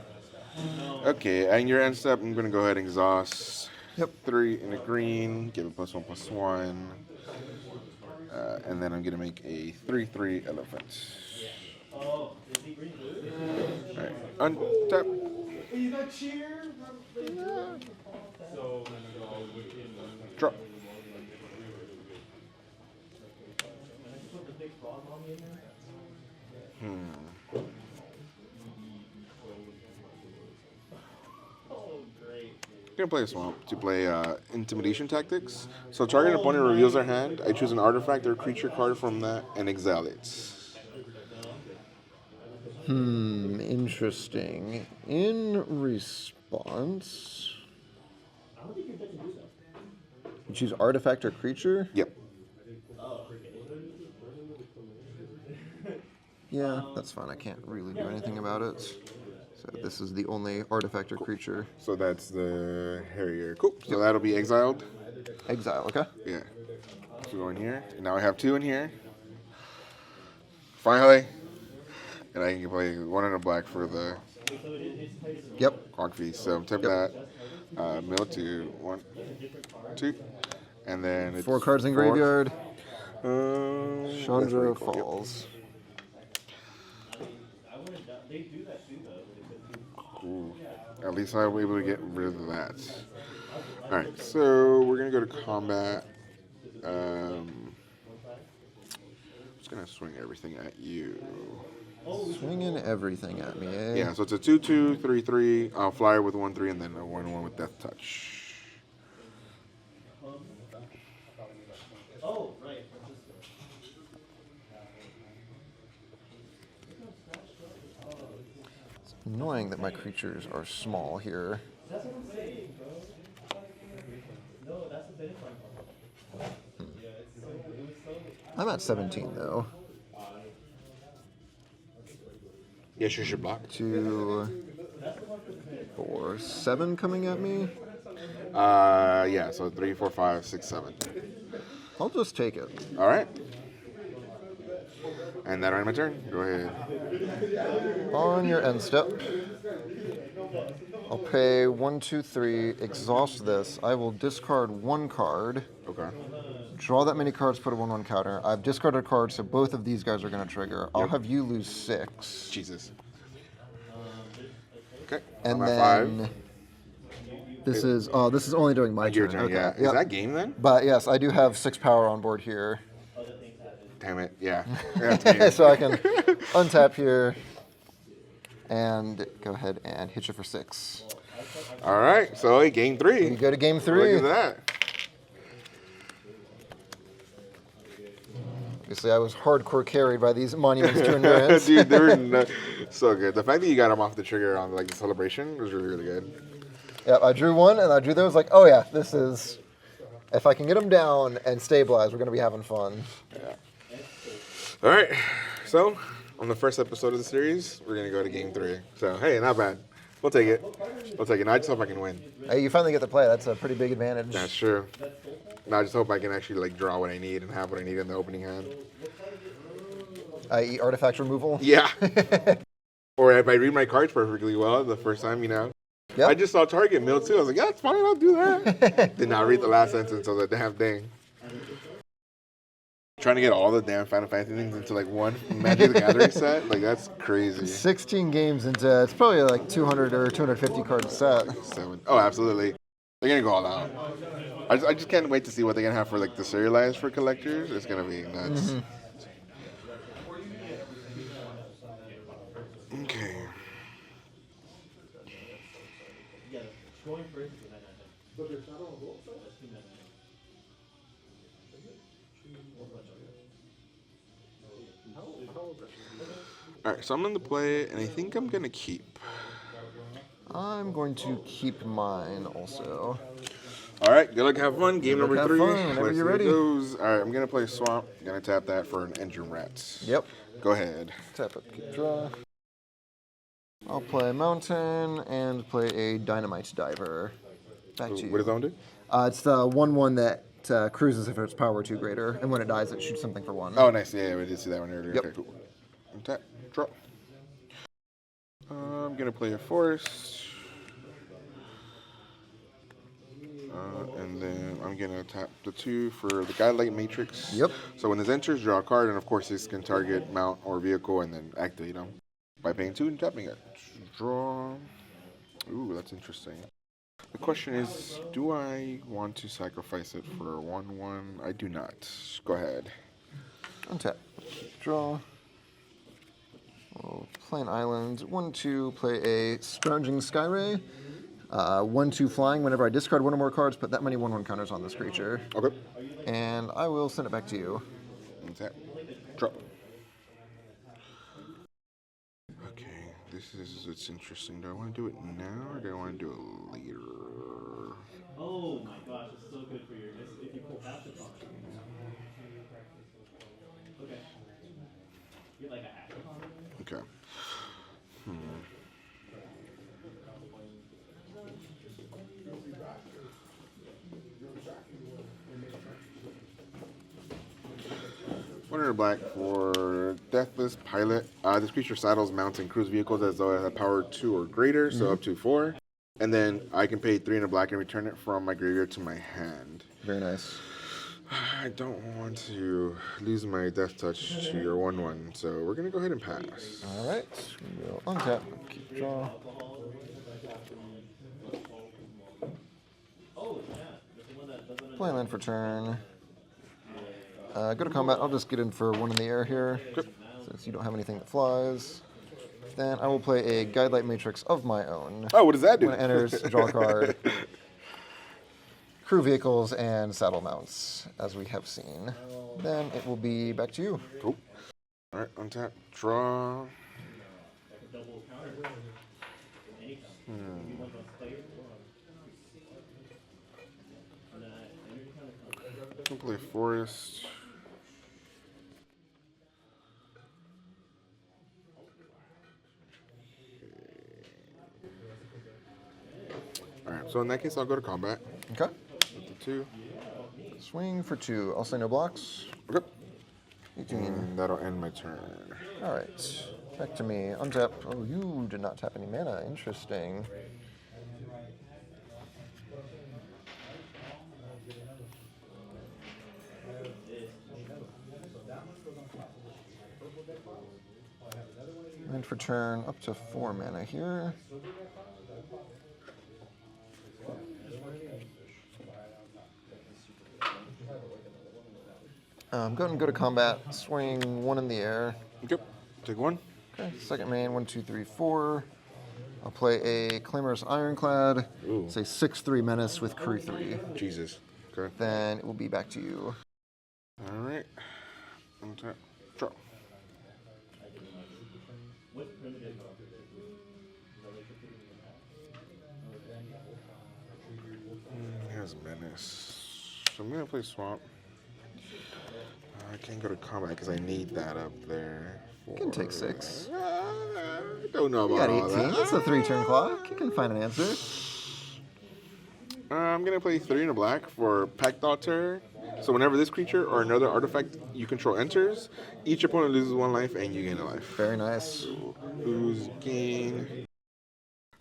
Okay, and your end step, I'm going to go ahead and exhaust. Yep. 3 in a green, give it +1/+1. And then I'm going to make a 3/3 elephant. Alright, untap. Drop. I'm gonna play a swamp to play intimidation tactics. So target opponent reveals their hand. I choose an artifact or creature card from that and exile it. Interesting. In response, you choose artifact or creature? Yep. Yeah, that's fine. I can't really do anything about it. So this is the only artifact or creature. So that's the Harrier. Cool. So that'll be exiled. Exile, okay? Yeah. So go in here. And now I have 2 in here. Finally. And I can play 1 in a black for the Quag Feast. So tip that. Mill 2, 1, 2. And then it's 4 cards in 4. graveyard. That's Chandra pretty cool. Falls. Ooh. At least I was able to get rid of that. Alright, so we're going to go to combat. I'm just going to swing everything at you. Swinging everything at me, eh? Yeah, so it's a 2/2, 3/3, flyer with 1/3, and then a 1/1 with Death Touch. It's annoying that my creatures are small here. I'm at 17 though. Yes, you should block. 2, 4, 7 coming at me. Yeah, so 3, 4, 5, 6, 7. I'll just take it. All right. And that'll end my turn. Go ahead. On your end step, I'll pay 1, 2, 3, exhaust this. I will discard 1 card, Okay. draw that many cards, put a 1/1 counter. I've discarded a card, so both of these guys are going to trigger. I'll have you lose 6. Jesus. Okay. And I'm at then 5. this is only doing my Your turn. turn, Okay. yeah. Is Yep. that game then? But yes, I do have 6 power on board here. Damn it. Yeah. That's game. So I can untap here and go ahead and hit you for 6. All right. So game 3. You go to game 3. Look at that. Obviously, I was hardcore carried by these monuments to endurance. Dude, they were so good. The fact that you got them off the trigger on like the celebration was really, really good. Yep, I drew 1 and I drew those like, oh yeah, this is. If I can get them down and stabilize, we're going to be having fun. Yeah. All right. So, on the first episode of the series, we're going to go to game 3. So, hey, not bad. We'll take it. We'll take it. Now, I just hope I can win. Hey, you finally get to play. That's a pretty big advantage. That's true. Now, I just hope I can actually like draw what I need and have what I need in the opening hand. I.e. artifact removal. Yeah. Or if I read my cards perfectly well the first time, you know. Yep. I just saw target mill too. I was like, yeah, it's fine. I'll do that. Did not read the last sentence of the damn thing. Trying to get all the damn Final Fantasy things into like one Magic the Gathering set, like that's crazy. 16 games into it's probably like 200 or 250 card set. 7. Oh, absolutely. They're gonna go all out. I just can't wait to see what they're gonna have for like the serialized for collectors. It's gonna be nuts. Mm-hmm. Okay. All right, so I'm gonna play, and I think I'm gonna keep. I'm going to keep mine also. All right, good luck, have fun. Game number Have 3. fun whenever Let's you're see how it ready. goes. All right, I'm gonna play Swamp. Gonna tap that for an Engine Rats. Yep. Go ahead. Tap up, keep draw. I'll play Mountain and play a Dynamite Diver. Back to you. What does that one do? It's the 1/1 that cruises if its power 2 greater, and when it dies, it shoots something for 1. Oh, nice. Yeah, we did see that one earlier. Yep. Okay, cool. Tap, draw. I'm gonna play a Forest. And then I'm gonna tap the 2 for the Guidelight Matrix. Yep. So when this enters, draw a card, and of course this can target mount or vehicle, and then activate them by paying 2 and tapping it. Draw. Ooh, that's interesting. The question is, do I want to sacrifice it for 1/1? I do not. Go ahead. Untap. Draw. We'll play an island. 1/2. Play a Scrounging Skyray. 1/2 flying. Whenever I discard 1 or more cards, put that many 1/1 counters on this creature. Okay. And I will send it back to you. Tap. Draw. Okay, it's interesting. Do I want to do it now or do I want to do it later? Oh my gosh, it's so good for your if you pull past the function. Okay. Get like a hack. Okay. One black for Deathless Pilot. This creature saddles, mounts, and cruise vehicles as though it had power 2 or greater, so up to 4. And then I can pay 3 black and return it from my graveyard to my hand. Very nice. I don't want to lose my Death Touch to your 1/1, so we're going to go ahead and pass. All right. We'll untap. Keep draw. Play land for turn. Go to combat. I'll just get in for 1 in the air here, since you don't have anything that flies. Then I will play a Guidelight Matrix of my own. Oh, what does that do? When it enters, draw a card. Crew vehicles and saddle mounts, as we have seen. Then it will be back to you. Cool. All right, untap, draw. I'll play Forest. Alright, so in that case, I'll go to combat. Okay. With the 2. Swing for 2. I'll say no blocks. Okay. 18. And that'll end my turn. All right. Back to me. Untap. Oh, you did not tap any mana. Interesting. And for turn, up to 4 mana here. I'm going to go to combat, swing 1 in the air. Okay, take 1. Okay, second main, 1, 2, 3, 4. I'll play a Clamorous Ironclad. Ooh. Say 6/3 Menace with crew 3. Jesus. Okay. Then it will be back to you. Alright. Untap, draw. Here's Menace. So I'm going to play Swamp. I can't go to combat because I need that up there. You can take 6. I don't know You about got all 18. that. That's a 3-turn clock. You can find an answer. I'm going to play 3 black for Pact Altar. So whenever this creature or another artifact you control enters, each opponent loses 1 life and you gain a life. Very nice. Lose, gain.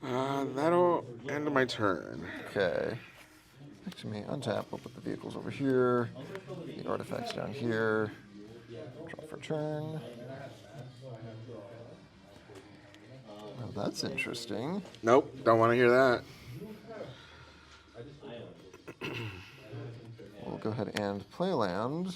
That'll end my turn. Okay. Back to me. Untap. I'll put the vehicles over here. The artifacts down here. Draw for turn. Oh, that's interesting. Nope, don't want to hear that. We'll go ahead and play land.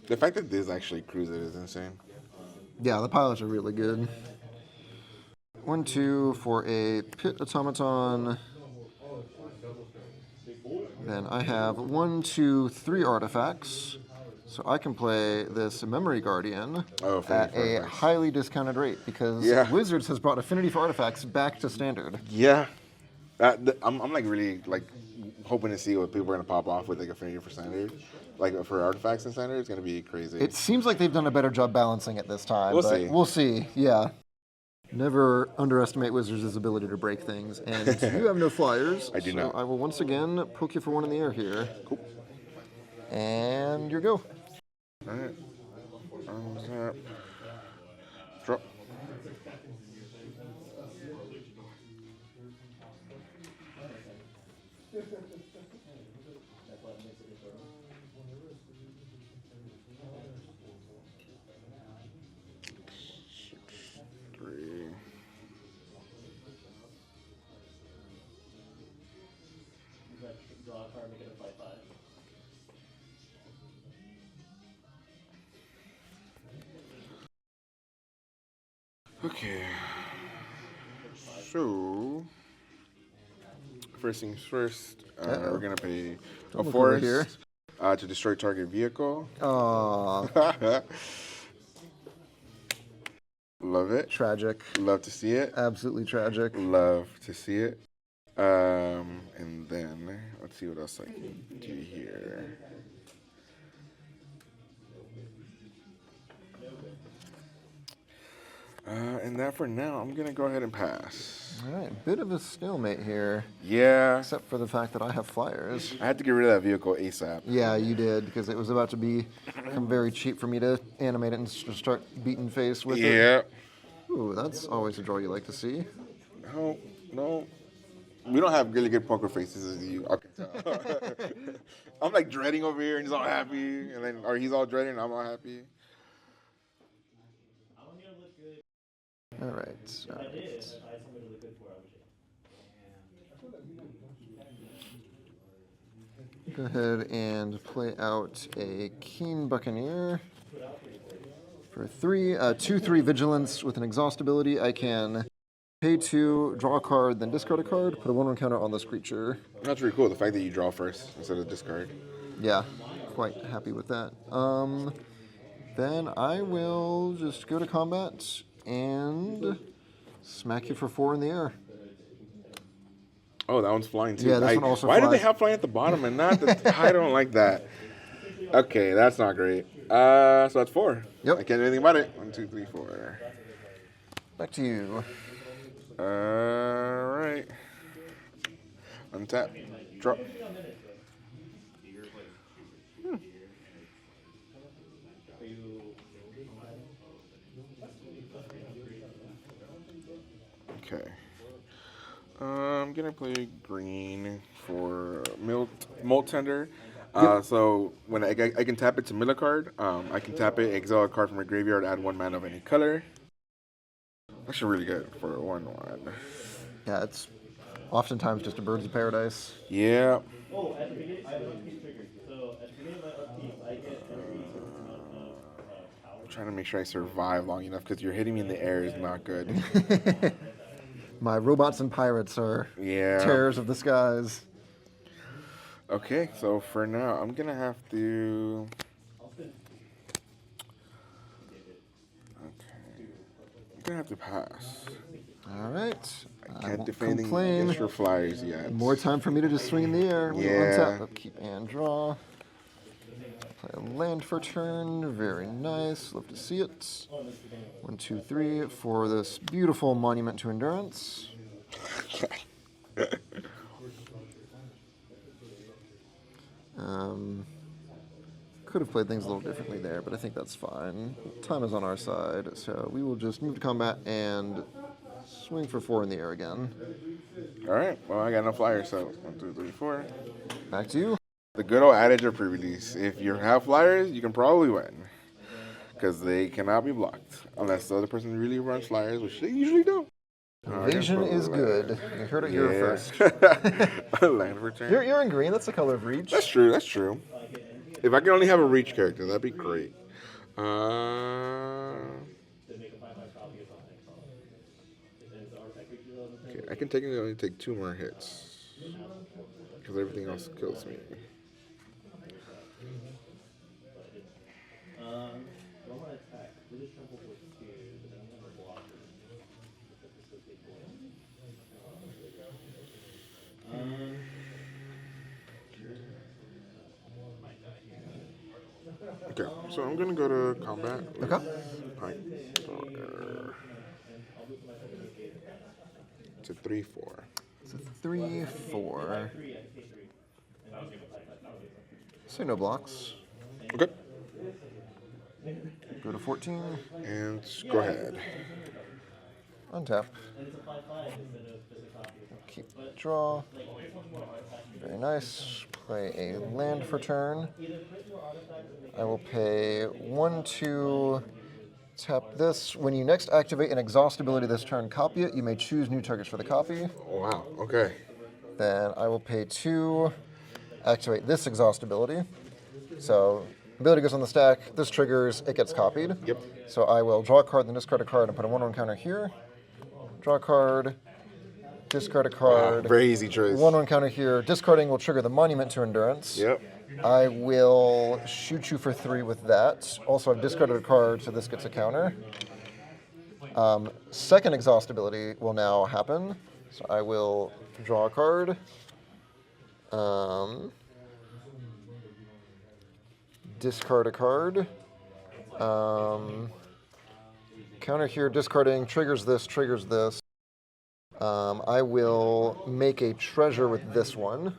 The fact that this actually cruises is insane. Yeah, the pilots are really good. 1, 2 for a Pit Automaton. Then I have 1, 2, 3 artifacts. So I can play this Memory Guardian Oh, at Affinity a for Artifacts. highly discounted rate because Yeah. Wizards has brought Affinity for Artifacts back to standard. Yeah. I'm like really like hoping to see what people are gonna pop off with like Affinity for Standard, like for artifacts and Standard. It's gonna be crazy. It seems like they've done a better job balancing it this time. We'll but see. We'll see, yeah. Never underestimate Wizards' ability to break things. And you have no flyers. I do so not. I will once again poke you for 1 in the air here. Cool. And your go. All right. Drop. Three. Draw a card, make it a 5/5. Okay. So, first things first, we're gonna pay a look over force here. to destroy target vehicle. Aw, Love it. tragic. Love to see it. Absolutely tragic. Love to see it. And then let's see what else I can do here. And that for now, I'm gonna go ahead and pass. All right, bit of a stalemate here, Yeah, except for the fact that I have flyers. I had to get rid of that vehicle ASAP. Yeah, you did, because it was about to become very cheap for me to animate it and start beating face with it. Yeah. Ooh, that's always a draw you like to see. No, no. We don't have really good poker faces as you. I can tell. I'm like dreading over here, and he's all happy, and then or he's all dreading, and I'm all happy. I want you to look good. All right. If I did, if I had somebody to look good for, I would. Go ahead and play out a Keen Buccaneer. For 3, 2/3 Vigilance with an Exhaust ability, I can pay 2, draw a card, then discard a card, put a 1/1 counter on this creature. That's really cool. The fact that you draw first instead of discard. Yeah, quite happy with that. Then I will just go to combat and smack you for 4 in the air. Oh, that one's flying too. Yeah, this one also why do they flies. have flying at the bottom and not the? I don't like that. Okay, that's not great. So that's 4. Yep. I can't do anything about it. 1, 2, 3, 4. Back to you. All right. Untap. Drop. Okay. I'm gonna play green for Molt Tender. So when I can tap it to mill a card, I can tap it, exile a card from a graveyard, add 1 mana of any color. Actually, really good for a 1/1. Yeah, it's oftentimes just a Birds of Paradise. Yeah. Oh, at the beginning, I have an upkeep trigger. So at the beginning of my upkeep, I get every certain amount of power. I'm trying to make sure I survive long enough because you're hitting me in the air is not good. My robots and pirates are Yeah. terrors of the skies. Okay, so for now, I'm gonna have to. Okay. I'm gonna have to pass. All right. I I can't won't defend complain. against your flyers yet. More time for me to just swing in the air. We'll Yeah. untap, upkeep, and draw. Play a land for turn. Very nice. Love to see it. 1, 2, 3 for this beautiful Monument to Endurance. Could have played things a little differently there, but I think that's fine. Time is on our side, so we will just move to combat and swing for 4 in the air again. All right. Well, I got no flyers, so 1, 2, 3, 4. Back to you. The good old adage of pre-release: if you have flyers, you can probably win, because they cannot be blocked unless the other person really runs flyers, which they usually don't. Invasion is good. You heard it here first. Land return. You're in green. That's the color of Reach. That's true. That's true. If I can only have a reach character, that'd be great. I can technically only take 2 more hits. Because everything else kills me. Don't want to attack. We just trample for 2, but then I'm going to block it. This is a big boy. Okay, so I'm gonna go to combat. Okay. Pike Stalker. It's a 3/4. It's a 3/4. So no blocks. Okay. Go to 14. And go ahead. Untap. Keep draw. Very nice. Play a land for turn. I will pay 1, 2. Tap this. When you next activate an exhaust ability this turn, copy it. You may choose new targets for the copy. Oh, wow. Okay. Then I will pay 2. Activate this exhaust ability. So ability goes on the stack. This triggers. It gets copied. Yep. So I will draw a card, then discard a card, and put a 1/1 counter here. Draw a card. Discard a card. Very easy choice. 1/1 counter here. Discarding will trigger the Monument to Endurance. Yep. I will shoot you for 3 with that. Also, I've discarded a card, so this gets a counter. Second exhaust ability will now happen. So I will draw a card. Discard a card. Counter here, discarding, triggers this, triggers this. I will make a treasure with this one.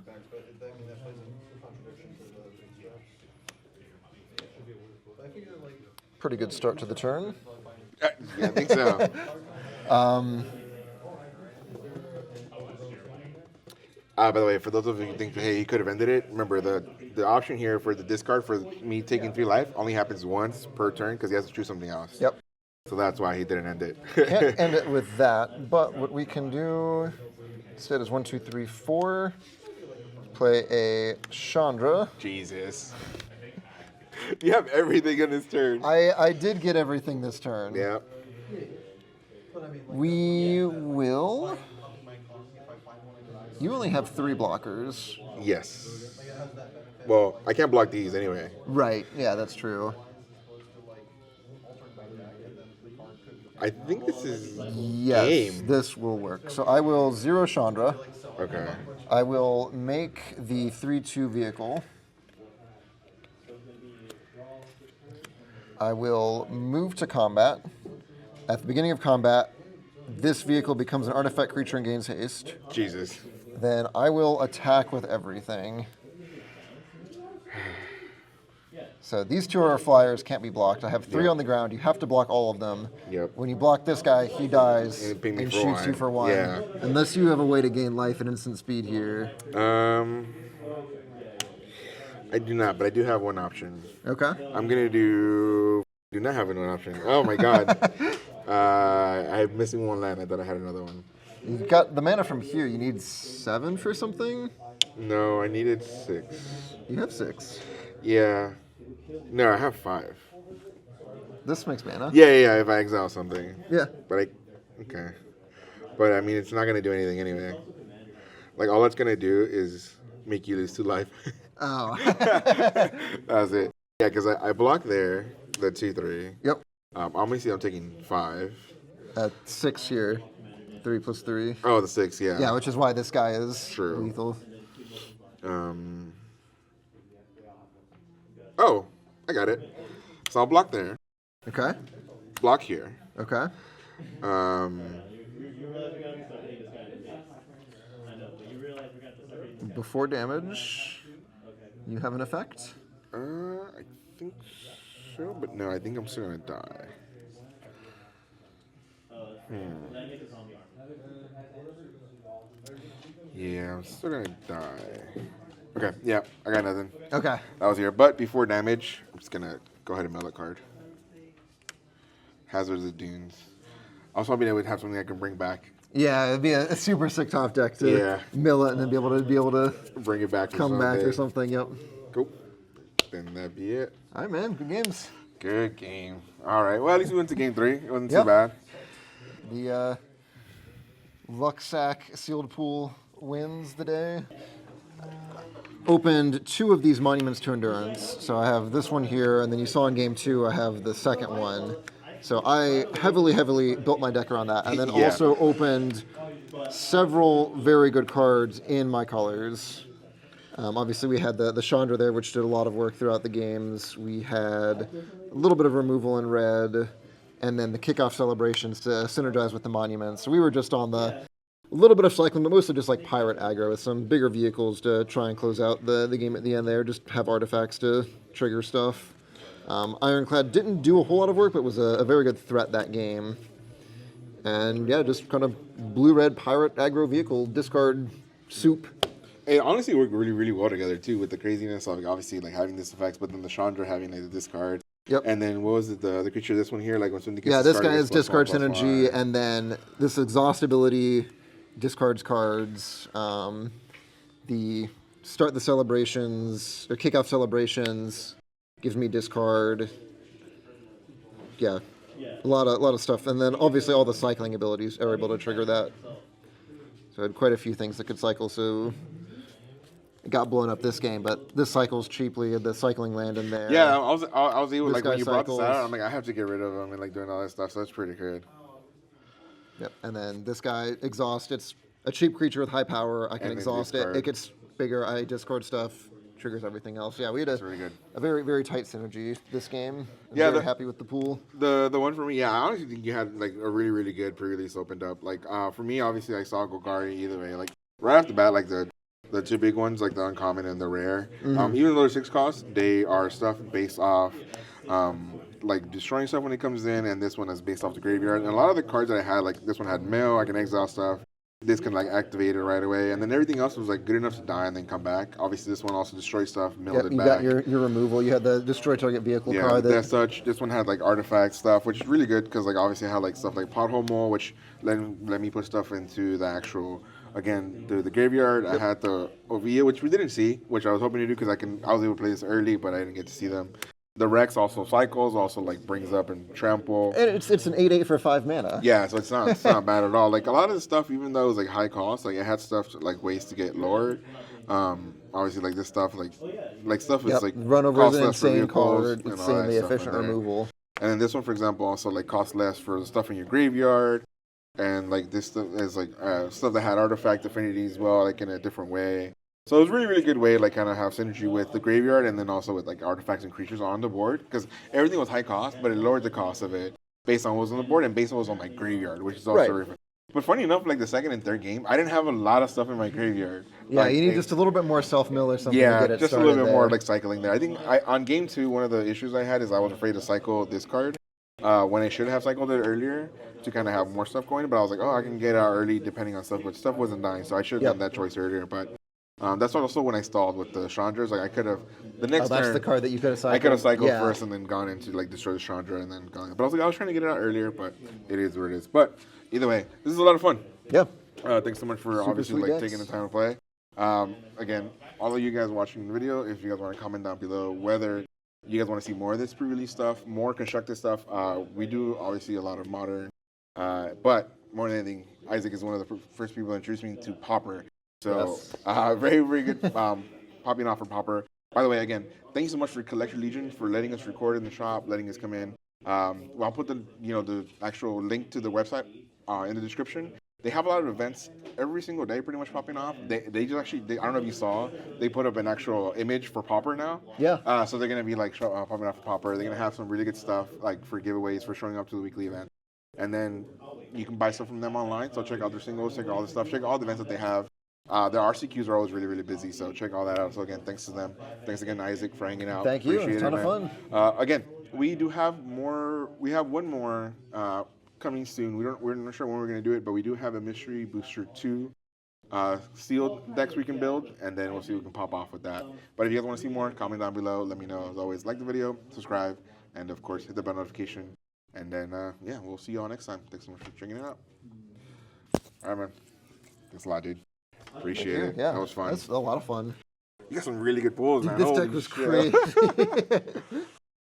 Pretty good start to the turn. Yeah, I think so. By the way, for those of you who think, hey, he could have ended it, remember the option here for the discard for me taking 3 life only happens once per turn because he has to choose something else. Yep. So that's why he didn't end it. Can't end it with that, but what we can do instead is 1, 2, 3, 4. Play a Chandra. Jesus. You have everything in this turn. I did get everything this turn. Yeah. We will. You only have 3 blockers. Yes. Well, I can't block these anyway. Right, yeah, that's true. I think this is Yes, game. this will work. So I will 0 Chandra. Okay. I will make the 3/2 vehicle. I will move to combat. At the beginning of combat, this vehicle becomes an artifact creature and gains haste. Jesus. Then I will attack with everything. So these 2 are flyers, can't be blocked. I have 3 Yeah. on the ground. You have to block all of them. Yep. When you block this guy, he dies And ping me and for shoots 1. you for 1. Yeah. Unless you have a way to gain life and instant speed here. I do not, but I do have one option. Okay. I'm gonna do not have another option. Oh my god. I'm missing 1 land. I thought I had another one. You've got the mana from here. You need 7 for something? No, I needed 6. You have 6. Yeah. No, I have 5. This makes mana. Yeah, if I exile something. Yeah. But okay. But I mean, it's not gonna do anything anyway. Like, all it's gonna do is make you lose 2 life. Oh. That was it. Yeah, because I blocked there, the 2/3. Yep. Obviously, I'm taking 5. 6 here. 3 plus 3. Oh, the 6, yeah. Yeah, which is why this guy is True. lethal. Oh, I got it. So I'll block there. Okay. Block here. Okay. You realize we got to start hitting this guy in the face. I know, but you realize we got to start hitting this guy. Before damage, you have an effect. I think so, but no, I think I'm still gonna die. Then I make a zombie army. Yeah, I'm still gonna die. Okay, yeah, I got nothing. Okay. That was here. But before damage, I'm just gonna go ahead and mill a card. Hazards of Dunes. I was hoping I would have something I can bring back. Yeah, it'd be a super sick top deck to mill it and then be able to Bring it back. come back or something. Yep. Cool. Then that'd be it. All right, man. Good games. Good game. All right. Well, at least we went to game 3. It wasn't too Yep. bad. The Luxac Sealed Pool wins the day. Opened 2 of these Monuments to Endurance. So I have this one here, and then you saw in game 2 I have the second one. So I heavily built my deck around that, and then Yeah. also opened several very good cards in my colors. Obviously, we had the Chandra there, which did a lot of work throughout the games. We had a little bit of removal in red, and then the kickoff celebrations to synergize with the monuments. So we were just on a little bit of cycling, but mostly just like pirate aggro with some bigger vehicles to try and close out the game at the end there. Just have artifacts to trigger stuff. Ironclad didn't do a whole lot of work, but was a very good threat that game. And yeah, just kind of blue-red pirate aggro vehicle, discard soup. It honestly worked really well together too, with the craziness of like, obviously like having this effects, but then the Chandra having like the discard. Yep. And then what was it, the creature, this one here, like when somebody gets Yeah, this discarded, guy it's is discard +1/+1. synergy, and then this exhaust ability discards cards. The start the celebrations or kickoff celebrations gives me discard. Yeah, a lot of stuff, and then obviously all the cycling abilities are able to trigger that. So I had quite a few things that could cycle. So it got blown up this game, but this cycles cheaply. The cycling land in there. Yeah, I was able, This like guy when you brought this cycles. out, I'm like, I have to get rid of him and like doing all that stuff, so that's pretty good. Yep, and then this guy, exhaust. It's a cheap creature with high power. I can And then exhaust it. discard. It gets bigger. I discard stuff. Triggers everything else. Yeah, we had really good. a very tight synergy this game. I'm Yeah, very happy with the pool. The one for me, yeah, I honestly think you had like a really good pre-release opened up. Like for me, obviously, I saw Golgari either way. Like right off the bat, like the 2 big ones, like the uncommon and the rare. Even though they're 6 costs, they are stuff based off like destroying stuff when it comes in, and this one is based off the graveyard. And a lot of the cards that I had, like this one had mill, I can exile stuff. This can like activate it right away, and then everything else was like good enough to die and then come back. Obviously, this one also destroys stuff, milled Yep, it you back. got your removal. You had the destroy target vehicle Yeah, card. as such, this one had like artifact stuff, which is really good because like obviously I had like stuff like pothole mole, which let me put stuff into the actual the graveyard. I had the Ovia, which we didn't see, which I was hoping to do because I was able to play this early, but I didn't get to see them. The Rex also cycles, also like brings up and trample. And it's an 8/8 for 5 mana. Yeah, so it's not bad at all. Like a lot of the stuff, even though it was like high cost, like it had stuff like ways to get lowered. Obviously, like this stuff, like stuff is Yep. like Run over is cost an less for insane vehicles card. and all that Insanely stuff in efficient there. removal. And then this one, for example, also like cost less for the stuff in your graveyard, and like this stuff is like stuff that had artifact affinity as well, like in a different way. So it was really good way to like kind of have synergy with the graveyard, and then also with like artifacts and creatures on the board, because everything was high cost, but it lowered the cost of it based on what was on the board and based on what was on my graveyard, which is also Right. really fun. But funny enough, like the second and third game, I didn't have a lot of stuff in my graveyard. Yeah, Like, you need just a little bit more self-mill or something to yeah, get it just a started little bit more there. like cycling there. I think on game 2, one of the issues I had is I was afraid to cycle this card when I should have cycled it earlier to kind of have more stuff going. But I was like, oh, I can get out early depending on stuff, but stuff wasn't dying, so I should have done that choice earlier. But that's also when I stalled with the Chandras. Like I could have the next that's turn. the card that you could have cycled. I could have cycled Yeah. first and then gone into like destroy the Chandra and then gone. But I was like, I was trying to get it out earlier, but it is what it is. But either way, this is a lot of fun. Yeah. Thanks so much for obviously sweet like decks. taking the time to play. Again, all of you guys watching the video, if you guys want to comment down below whether you guys want to see more of this pre-release stuff, more constructed stuff. We do obviously a lot of modern, but more than anything, Isaac is one of the first people that introduced me to Pauper. So very good popping off for Pauper. By the way, again, thank you so much for Collector Legion for letting us record in the shop, letting us come in. I'll put the actual link to the website in the description. They have a lot of events every single day pretty much popping off. They just actually, I don't know if you saw, they put up an actual image for Pauper now. Yeah. So they're going to be like popping off for Pauper. They're going to have some really good stuff like for giveaways, for showing up to the weekly event. And then you can buy stuff from them online. So check out their singles, check out all the stuff, check out all the events that they have. Their RCQs are always really busy, so check all that out. So again, thanks to them. Thanks again, Isaac, for hanging out. Thank you. Appreciate It's a ton it, of man. fun. Again, we do have more. We have one more coming soon. We're not sure when we're going to do it, but we do have a Mystery Booster 2 sealed decks we can build, and then we'll see what we can pop off with that. But if you guys want to see more, comment down below. Let me know. As always, like the video, subscribe, and of course, hit the bell notification. And then, yeah, we'll see you all next time. Thanks so much for checking it out. All right, man. Thanks a lot, dude. Appreciate it. Yeah, That was fun. That's a lot of fun. You got some really good pulls, man. This Holy deck was shit. crazy.